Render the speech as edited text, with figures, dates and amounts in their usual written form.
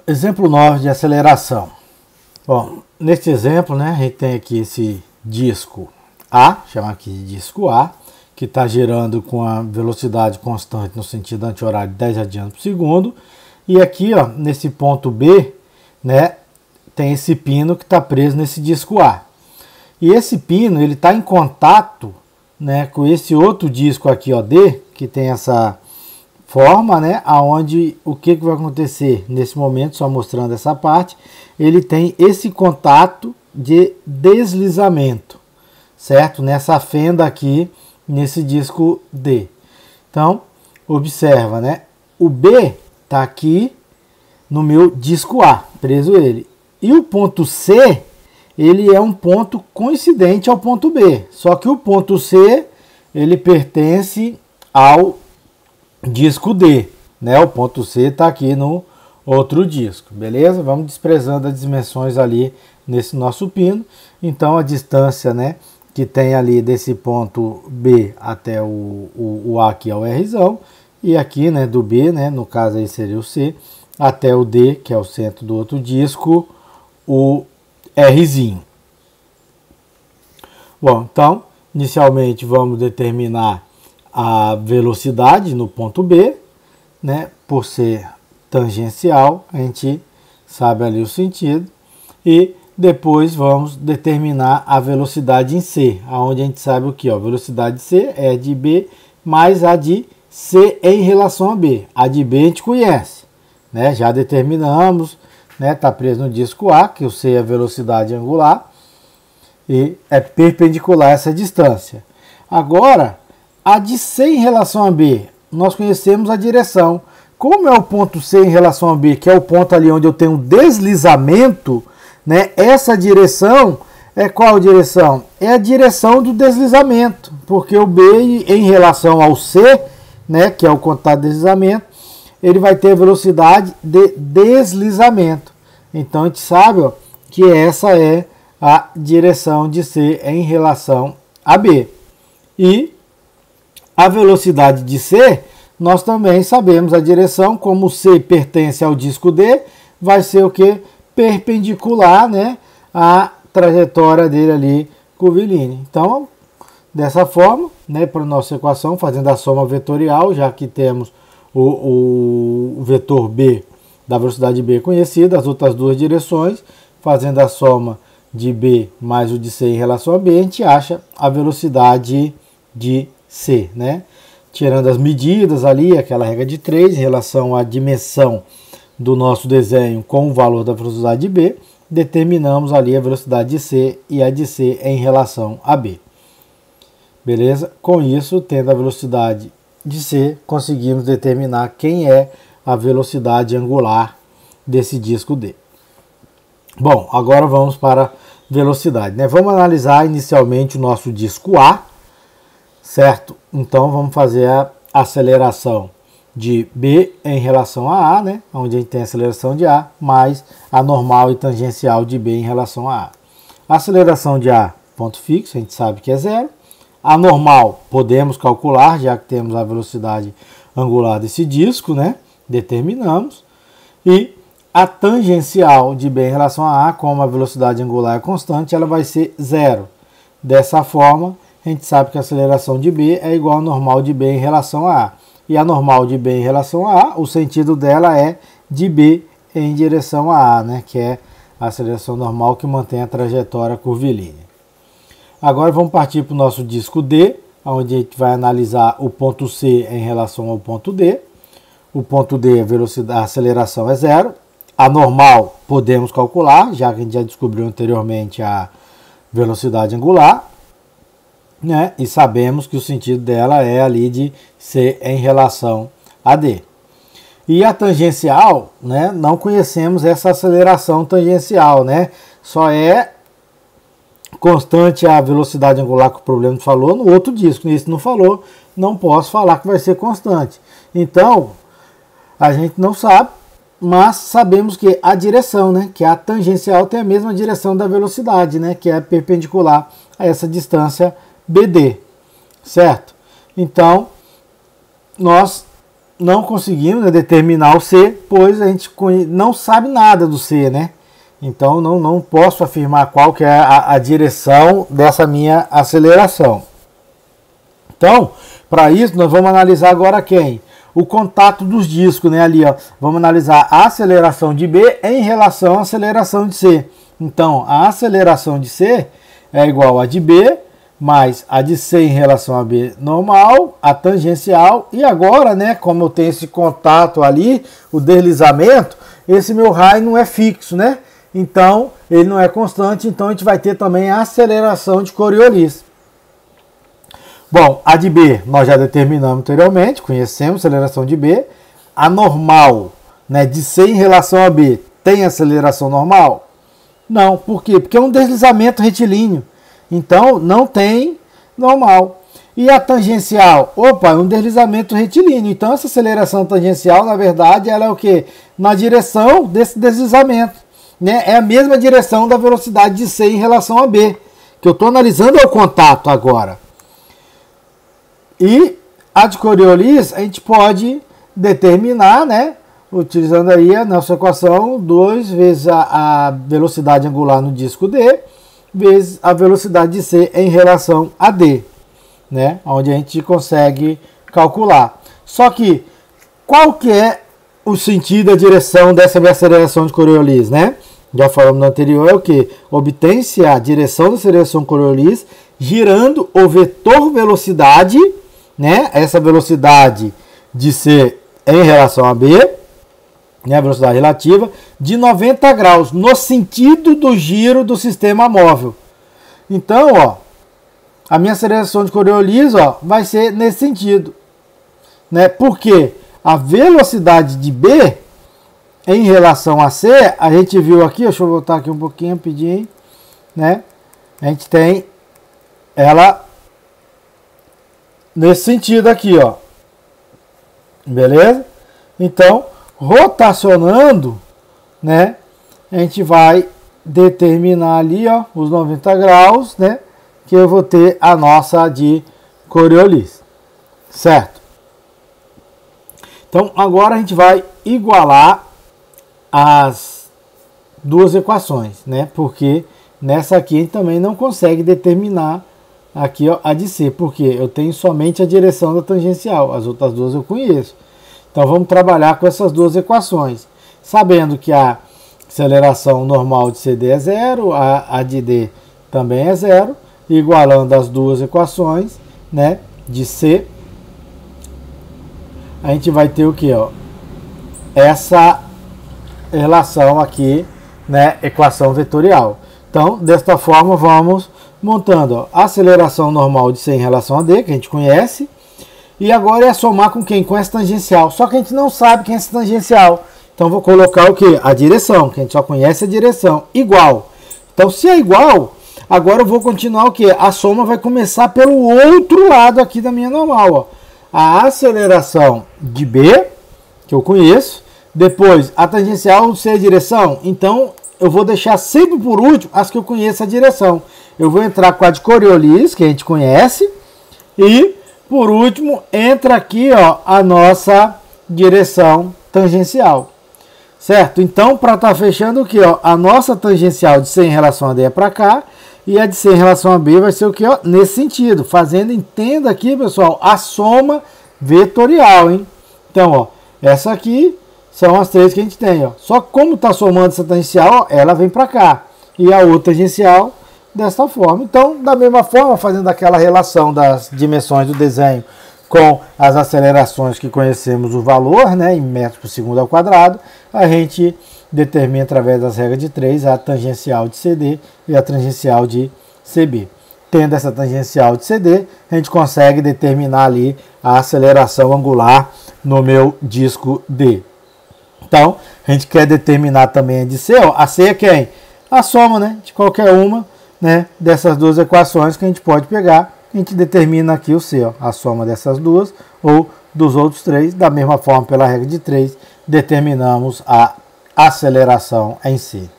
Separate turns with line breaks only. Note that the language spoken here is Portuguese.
Exemplo 9 de aceleração. Bom, neste exemplo, né, a gente tem aqui esse disco A, chamar aqui de disco A, que está girando com a velocidade constante no sentido anti-horário de 10 radianos por segundo. E aqui, ó, nesse ponto B, né, tem esse pino que está preso nesse disco A. E esse pino ele está em contato, né, com esse outro disco aqui, ó, D, que tem essa forma, né, aonde o que vai acontecer nesse momento, só mostrando essa parte, ele tem esse contato de deslizamento, certo? Nessa fenda aqui, nesse disco D. Então, observa, né? O B está aqui no meu disco A, preso ele. E o ponto C, ele é um ponto coincidente ao ponto B. Só que o ponto C, ele pertence ao disco D, né? O ponto C está aqui no outro disco, beleza? Vamos desprezando as dimensões ali nesse nosso pino. Então a distância, né, que tem ali desse ponto B até o A, que é o Rzão, e aqui, né, do B, né, no caso aí seria o C, até o D, que é o centro do outro disco, o Rzinho. Bom, então, inicialmente vamos determinar a velocidade no ponto B, né, por ser tangencial, a gente sabe ali o sentido, e depois vamos determinar a velocidade em C, aonde a gente sabe o que, ó, velocidade C é de B mais a de C em relação a B. A de B a gente conhece, né, já determinamos, né, tá preso no disco A, que o C é a velocidade angular, e é perpendicular a essa distância. Agora, a de C em relação a B, nós conhecemos a direção. Como é o ponto C em relação a B, que é o ponto ali onde eu tenho um deslizamento, né? Essa direção é qual direção? É a direção do deslizamento, porque o B em relação ao C, né, que é o contato de deslizamento, ele vai ter velocidade de deslizamento. Então a gente sabe, ó, que essa é a direção de C em relação a B. E a velocidade de C, nós também sabemos a direção, como C pertence ao disco D, vai ser o que? Perpendicular, né, à trajetória dele ali, curvilínea. Então, dessa forma, né, para a nossa equação, fazendo a soma vetorial, já que temos o vetor B da velocidade B conhecida, as outras duas direções, fazendo a soma de B mais o de C em relação a B, a gente acha a velocidade de C, né? Tirando as medidas ali, aquela regra de 3 em relação à dimensão do nosso desenho com o valor da velocidade de B, determinamos ali a velocidade de C e a de C em relação a B. Beleza? Com isso, tendo a velocidade de C, conseguimos determinar quem é a velocidade angular desse disco D. Bom, agora vamos para a velocidade, né? Vamos analisar inicialmente o nosso disco A, certo? Então vamos fazer a aceleração de B em relação a A, né? Onde a gente tem a aceleração de A, mais a normal e tangencial de B em relação a A. A aceleração de A, ponto fixo, a gente sabe que é zero. A normal podemos calcular, já que temos a velocidade angular desse disco, né? Determinamos. E a tangencial de B em relação a A, como a velocidade angular é constante, ela vai ser zero. Dessa forma, a gente sabe que a aceleração de B é igual a normal de B em relação a A. E a normal de B em relação a A, o sentido dela é de B em direção a A, né? Que é a aceleração normal que mantém a trajetória curvilínea. Agora vamos partir para o nosso disco D, onde a gente vai analisar o ponto C em relação ao ponto D. O ponto D, a aceleração é zero. A normal podemos calcular, já que a gente já descobriu anteriormente a velocidade angular, né? E sabemos que o sentido dela é ali de C em relação a D. E a tangencial, né? Não conhecemos essa aceleração tangencial, né? Só é constante a velocidade angular que o problema falou no outro disco. Nesse não falou, não posso falar que vai ser constante. Então, a gente não sabe, mas sabemos que a direção, né, que a tangencial tem a mesma direção da velocidade, né, que é perpendicular a essa distância BD, certo? Então, nós não conseguimos, né, determinar o C, pois a gente não sabe nada do C, né? Então não posso afirmar qual que é a direção dessa minha aceleração. Então, para isso, nós vamos analisar agora quem? O contato dos discos, né? Ali, ó. Vamos analisar a aceleração de B em relação à aceleração de C. Então, a aceleração de C é igual a de B mais a de C em relação a B normal, a tangencial. E agora, né, como eu tenho esse contato ali, o deslizamento, esse meu raio não é fixo, né? Então, ele não é constante, então a gente vai ter também a aceleração de Coriolis. Bom, a de B nós já determinamos anteriormente, conhecemos a aceleração de B. A normal, né, de C em relação a B, tem aceleração normal? Não, por quê? Porque é um deslizamento retilíneo, então não tem normal. E a tangencial? Opa, é um deslizamento retilíneo, então essa aceleração tangencial, na verdade, ela é o quê? Na direção desse deslizamento. Né? É a mesma direção da velocidade de C em relação a B, que eu estou analisando o contato agora. E a de Coriolis a gente pode determinar, né, utilizando aí a nossa equação, 2 vezes a velocidade angular no disco D, vezes a velocidade de C em relação a D, né, onde a gente consegue calcular. Só que, qual que é o sentido, a direção dessa minha aceleração de Coriolis, né? Já falamos no anterior, é o que? Obtém-se a direção da aceleração Coriolis girando o vetor velocidade, né? Essa velocidade de C em relação a B, né? A velocidade relativa, de 90 graus, no sentido do giro do sistema móvel. Então, ó, a minha aceleração de Coriolis, ó, vai ser nesse sentido, né? Porque a velocidade de B em relação a C, a gente viu aqui, deixa eu voltar aqui um pouquinho rapidinho, né? A gente tem ela nesse sentido aqui, ó. Beleza? Então, rotacionando, né? A gente vai determinar ali, ó, os 90 graus, né? Que eu vou ter a nossa de Coriolis. Certo? Então, agora a gente vai igualar as duas equações, né? Porque nessa aqui a gente também não consegue determinar aqui, ó, a de C, porque eu tenho somente a direção da tangencial, as outras duas eu conheço. Então vamos trabalhar com essas duas equações, sabendo que a aceleração normal de CD é zero, a de D também é zero, igualando as duas equações, né, de C, a gente vai ter o que, ó, essa relação aqui, né, equação vetorial. Então, desta forma, vamos montando, ó, a aceleração normal de C em relação a D, que a gente conhece, e agora é somar com quem? Com essa tangencial. Só que a gente não sabe quem é essa tangencial. Então, vou colocar o que? A direção, que a gente só conhece a direção, igual. Então, se é igual, agora eu vou continuar o que? A soma vai começar pelo outro lado aqui da minha normal, ó. A aceleração de B, que eu conheço, depois a tangencial C a direção, então eu vou deixar sempre por último as que eu conheço a direção. Eu vou entrar com a de Coriolis, que a gente conhece, e por último entra aqui, ó, a nossa direção tangencial. Certo? Então, para estar fechando o que, ó, a nossa tangencial de C em relação a D é para cá, e a de C em relação a B vai ser o que, ó, nesse sentido, fazendo, entenda aqui, pessoal, a soma vetorial, hein? Então, ó, essa aqui são as três que a gente tem, ó. Só que como está somando essa tangencial, ó, ela vem para cá, e a outra tangencial desta forma. Então, da mesma forma, fazendo aquela relação das dimensões do desenho com as acelerações que conhecemos o valor, né, em metros por segundo ao quadrado, a gente determina através das regras de 3 a tangencial de CD e a tangencial de CB. Tendo essa tangencial de CD, a gente consegue determinar ali a aceleração angular no meu disco D. Então, a gente quer determinar também a de C. Ó, a C é quem? A soma, né, de qualquer uma, né, dessas duas equações que a gente pode pegar. A gente determina aqui o C, ó, a soma dessas duas ou dos outros três. Da mesma forma, pela regra de 3, determinamos a aceleração em C.